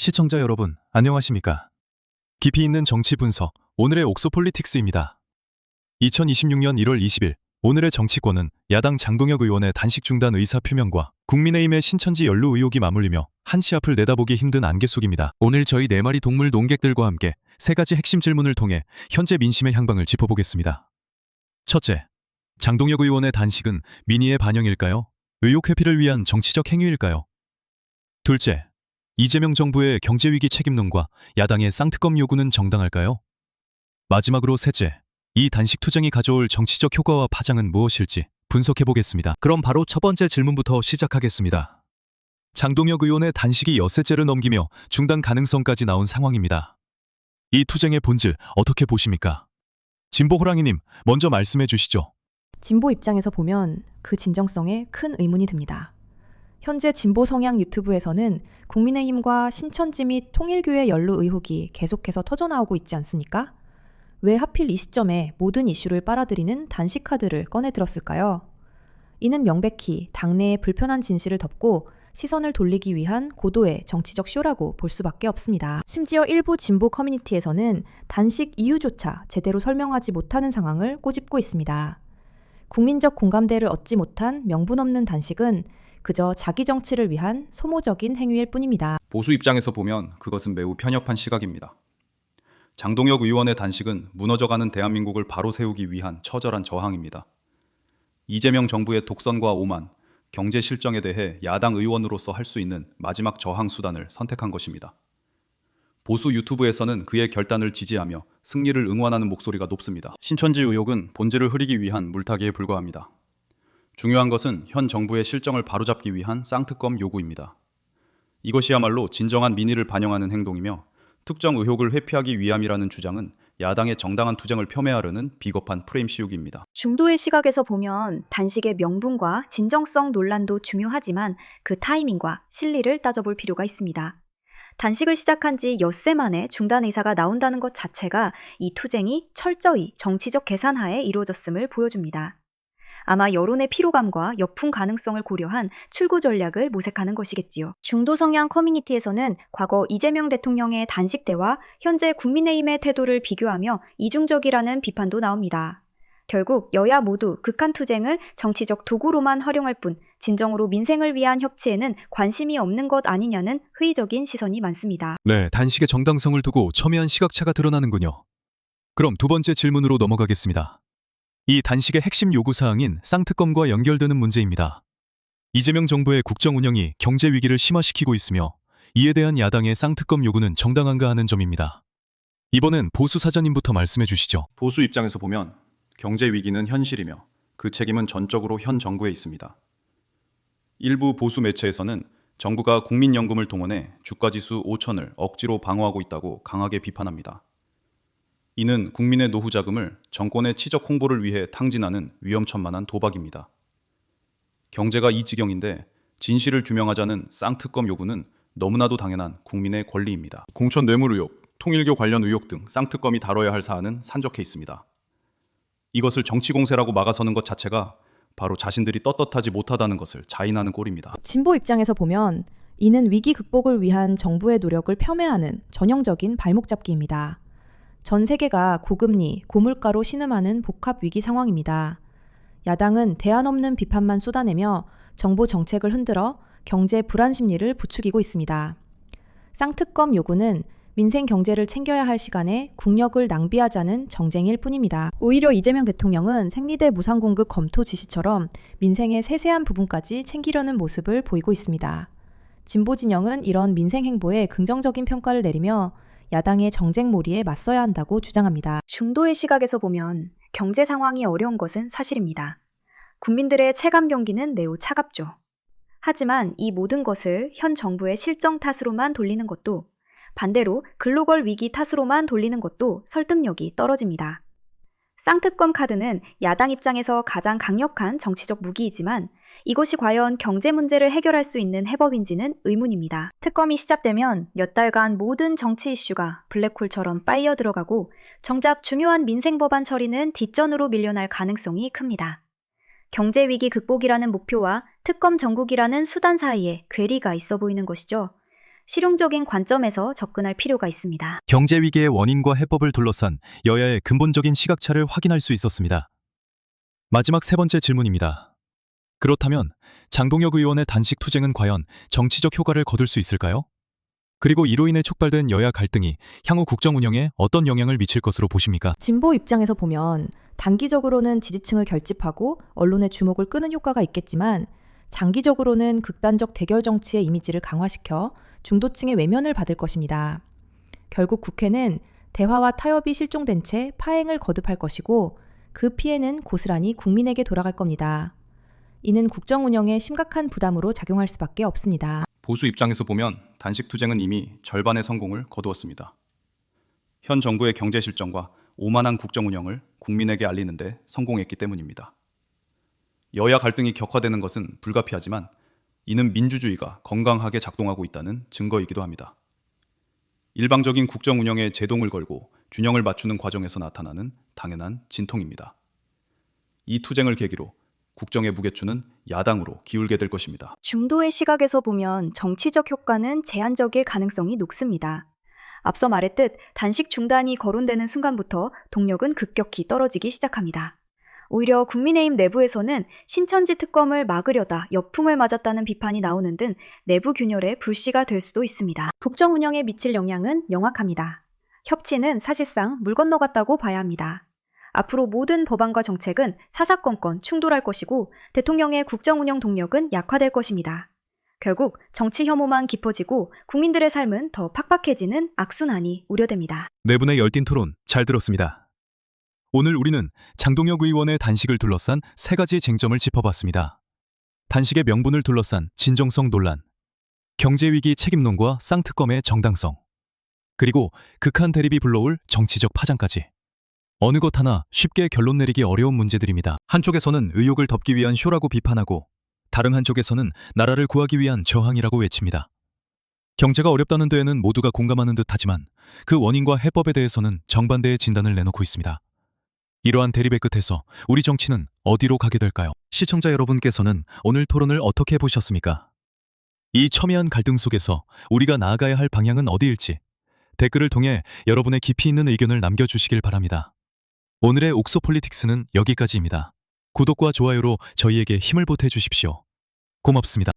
시청자 여러분, 안녕하십니까? 깊이 있는 정치 분석, 오늘의 옥소폴리틱스입니다. 2026년 1월 20일, 오늘의 정치권은 야당 장동혁 의원의 단식 중단 의사 표명과 국민의힘의 신천지 연루 의혹이 맞물리며 한치 앞을 내다보기 힘든 안개 속입니다. 오늘 저희 4마리 동물 농객들과 함께 3가지 핵심 질문을 통해 현재 민심의 향방을 짚어보겠습니다. 첫째, 장동혁 의원의 단식은 민의의 반영일까요? 의혹 회피를 위한 정치적 행위일까요? 둘째, 이재명 정부의 경제위기 책임론과 야당의 쌍특검 요구는 정당할까요? 마지막으로 셋째, 이 단식 투쟁이 가져올 정치적 효과와 파장은 무엇일지 분석해보겠습니다. 그럼 바로 첫 번째 질문부터 시작하겠습니다. 장동혁 의원의 단식이 엿새째를 넘기며 중단 가능성까지 나온 상황입니다. 이 투쟁의 본질 어떻게 보십니까? 진보 호랑이님, 먼저 말씀해 주시죠. 진보 입장에서 보면 그 진정성에 큰 의문이 듭니다. 현재 진보 성향 유튜브에서는 국민의힘과 신천지 및 통일교회 연루 의혹이 계속해서 터져나오고 있지 않습니까? 왜 하필 이 시점에 모든 이슈를 빨아들이는 단식 카드를 꺼내 들었을까요? 이는 명백히 당내의 불편한 진실을 덮고 시선을 돌리기 위한 고도의 정치적 쇼라고 볼 수밖에 없습니다. 심지어 일부 진보 커뮤니티에서는 단식 이유조차 제대로 설명하지 못하는 상황을 꼬집고 있습니다. 국민적 공감대를 얻지 못한 명분 없는 단식은 그저 자기 정치를 위한 소모적인 행위일 뿐입니다. 보수 입장에서 보면 그것은 매우 편협한 시각입니다. 장동혁 의원의 단식은 무너져가는 대한민국을 바로 세우기 위한 처절한 저항입니다. 이재명 정부의 독선과 오만, 경제 실정에 대해 야당 의원으로서 할 수 있는 마지막 저항 수단을 선택한 것입니다. 보수 유튜브에서는 그의 결단을 지지하며 승리를 응원하는 목소리가 높습니다. 신천지 의혹은 본질을 흐리기 위한 물타기에 불과합니다. 중요한 것은 현 정부의 실정을 바로잡기 위한 쌍특검 요구입니다. 이것이야말로 진정한 민의를 반영하는 행동이며 특정 의혹을 회피하기 위함이라는 주장은 야당의 정당한 투쟁을 폄훼하려는 비겁한 프레임 씌우기입니다. 중도의 시각에서 보면 단식의 명분과 진정성 논란도 중요하지만 그 타이밍과 실리를 따져볼 필요가 있습니다. 단식을 시작한 지 엿새 만에 중단 의사가 나온다는 것 자체가 이 투쟁이 철저히 정치적 계산하에 이루어졌음을 보여줍니다. 아마 여론의 피로감과 역풍 가능성을 고려한 출구 전략을 모색하는 것이겠지요. 중도 성향 커뮤니티에서는 과거 이재명 대통령의 단식 때와 현재 국민의힘의 태도를 비교하며 이중적이라는 비판도 나옵니다. 결국 여야 모두 극한 투쟁을 정치적 도구로만 활용할 뿐 진정으로 민생을 위한 협치에는 관심이 없는 것 아니냐는 회의적인 시선이 많습니다. 네, 단식의 정당성을 두고 첨예한 시각차가 드러나는군요. 그럼 두 번째 질문으로 넘어가겠습니다. 이 단식의 핵심 요구사항인 쌍특검과 연결되는 문제입니다. 이재명 정부의 국정 운영이 경제 위기를 심화시키고 있으며 이에 대한 야당의 쌍특검 요구는 정당한가 하는 점입니다. 이번엔 보수 사장님부터 말씀해 주시죠. 보수 입장에서 보면 경제 위기는 현실이며 그 책임은 전적으로 현 정부에 있습니다. 일부 보수 매체에서는 정부가 국민연금을 동원해 주가지수 5천을 억지로 방어하고 있다고 강하게 비판합니다. 이는 국민의 노후 자금을 정권의 치적 홍보를 위해 탕진하는 위험천만한 도박입니다. 경제가 이 지경인데 진실을 규명하자는 쌍특검 요구는 너무나도 당연한 국민의 권리입니다. 공천 뇌물 의혹, 통일교 관련 의혹 등 쌍특검이 다뤄야 할 사안은 산적해 있습니다. 이것을 정치 공세라고 막아서는 것 자체가 바로 자신들이 떳떳하지 못하다는 것을 자인하는 꼴입니다. 진보 입장에서 보면 이는 위기 극복을 위한 정부의 노력을 폄훼하는 전형적인 발목 잡기입니다. 전 세계가 고금리, 고물가로 신음하는 복합 위기 상황입니다. 야당은 대안 없는 비판만 쏟아내며 정부 정책을 흔들어 경제 불안 심리를 부추기고 있습니다. 쌍특검 요구는 민생 경제를 챙겨야 할 시간에 국력을 낭비하자는 정쟁일 뿐입니다. 오히려 이재명 대통령은 생리대 무상 공급 검토 지시처럼 민생의 세세한 부분까지 챙기려는 모습을 보이고 있습니다. 진보 진영은 이런 민생 행보에 긍정적인 평가를 내리며 야당의 정쟁몰이에 맞서야 한다고 주장합니다. 중도의 시각에서 보면 경제 상황이 어려운 것은 사실입니다. 국민들의 체감 경기는 매우 차갑죠. 하지만 이 모든 것을 현 정부의 실정 탓으로만 돌리는 것도 반대로 글로벌 위기 탓으로만 돌리는 것도 설득력이 떨어집니다. 쌍특검 카드는 야당 입장에서 가장 강력한 정치적 무기이지만 이것이 과연 경제 문제를 해결할 수 있는 해법인지는 의문입니다. 특검이 시작되면 몇 달간 모든 정치 이슈가 블랙홀처럼 빨려 들어가고 정작 중요한 민생 법안 처리는 뒷전으로 밀려날 가능성이 큽니다. 경제 위기 극복이라는 목표와 특검 전국이라는 수단 사이에 괴리가 있어 보이는 것이죠. 실용적인 관점에서 접근할 필요가 있습니다. 경제 위기의 원인과 해법을 둘러싼 여야의 근본적인 시각차를 확인할 수 있었습니다. 마지막 세 번째 질문입니다. 그렇다면 장동혁 의원의 단식 투쟁은 과연 정치적 효과를 거둘 수 있을까요? 그리고 이로 인해 촉발된 여야 갈등이 향후 국정 운영에 어떤 영향을 미칠 것으로 보십니까? 진보 입장에서 보면 단기적으로는 지지층을 결집하고 언론의 주목을 끄는 효과가 있겠지만 장기적으로는 극단적 대결 정치의 이미지를 강화시켜 중도층의 외면을 받을 것입니다. 결국 국회는 대화와 타협이 실종된 채 파행을 거듭할 것이고 그 피해는 고스란히 국민에게 돌아갈 겁니다. 이는 국정 운영에 심각한 부담으로 작용할 수밖에 없습니다. 보수 입장에서 보면 단식 투쟁은 이미 절반의 성공을 거두었습니다. 현 정부의 경제 실정과 오만한 국정 운영을 국민에게 알리는 데 성공했기 때문입니다. 여야 갈등이 격화되는 것은 불가피하지만 이는 민주주의가 건강하게 작동하고 있다는 증거이기도 합니다. 일방적인 국정 운영에 제동을 걸고 균형을 맞추는 과정에서 나타나는 당연한 진통입니다. 이 투쟁을 계기로 국정의 무게추는 야당으로 기울게 될 것입니다. 중도의 시각에서 보면 정치적 효과는 제한적일 가능성이 높습니다. 앞서 말했듯 단식 중단이 거론되는 순간부터 동력은 급격히 떨어지기 시작합니다. 오히려 국민의힘 내부에서는 신천지 특검을 막으려다 역풍을 맞았다는 비판이 나오는 등 내부 균열의 불씨가 될 수도 있습니다. 국정 운영에 미칠 영향은 명확합니다. 협치는 사실상 물 건너갔다고 봐야 합니다. 앞으로 모든 법안과 정책은 사사건건 충돌할 것이고 대통령의 국정 운영 동력은 약화될 것입니다. 결국 정치 혐오만 깊어지고 국민들의 삶은 더 팍팍해지는 악순환이 우려됩니다. 네 분의 열띤 토론 잘 들었습니다. 오늘 우리는 장동혁 의원의 단식을 둘러싼 세 가지 쟁점을 짚어봤습니다. 단식의 명분을 둘러싼 진정성 논란, 경제위기 책임론과 쌍특검의 정당성, 그리고 극한 대립이 불러올 정치적 파장까지. 어느 것 하나 쉽게 결론 내리기 어려운 문제들입니다. 한쪽에서는 의혹을 덮기 위한 쇼라고 비판하고 다른 한쪽에서는 나라를 구하기 위한 저항이라고 외칩니다. 경제가 어렵다는 데에는 모두가 공감하는 듯하지만 그 원인과 해법에 대해서는 정반대의 진단을 내놓고 있습니다. 이러한 대립의 끝에서 우리 정치는 어디로 가게 될까요? 시청자 여러분께서는 오늘 토론을 어떻게 보셨습니까? 이 첨예한 갈등 속에서 우리가 나아가야 할 방향은 어디일지 댓글을 통해 여러분의 깊이 있는 의견을 남겨주시길 바랍니다. 오늘의 옥소폴리틱스는 여기까지입니다. 구독과 좋아요로 저희에게 힘을 보태주십시오. 고맙습니다.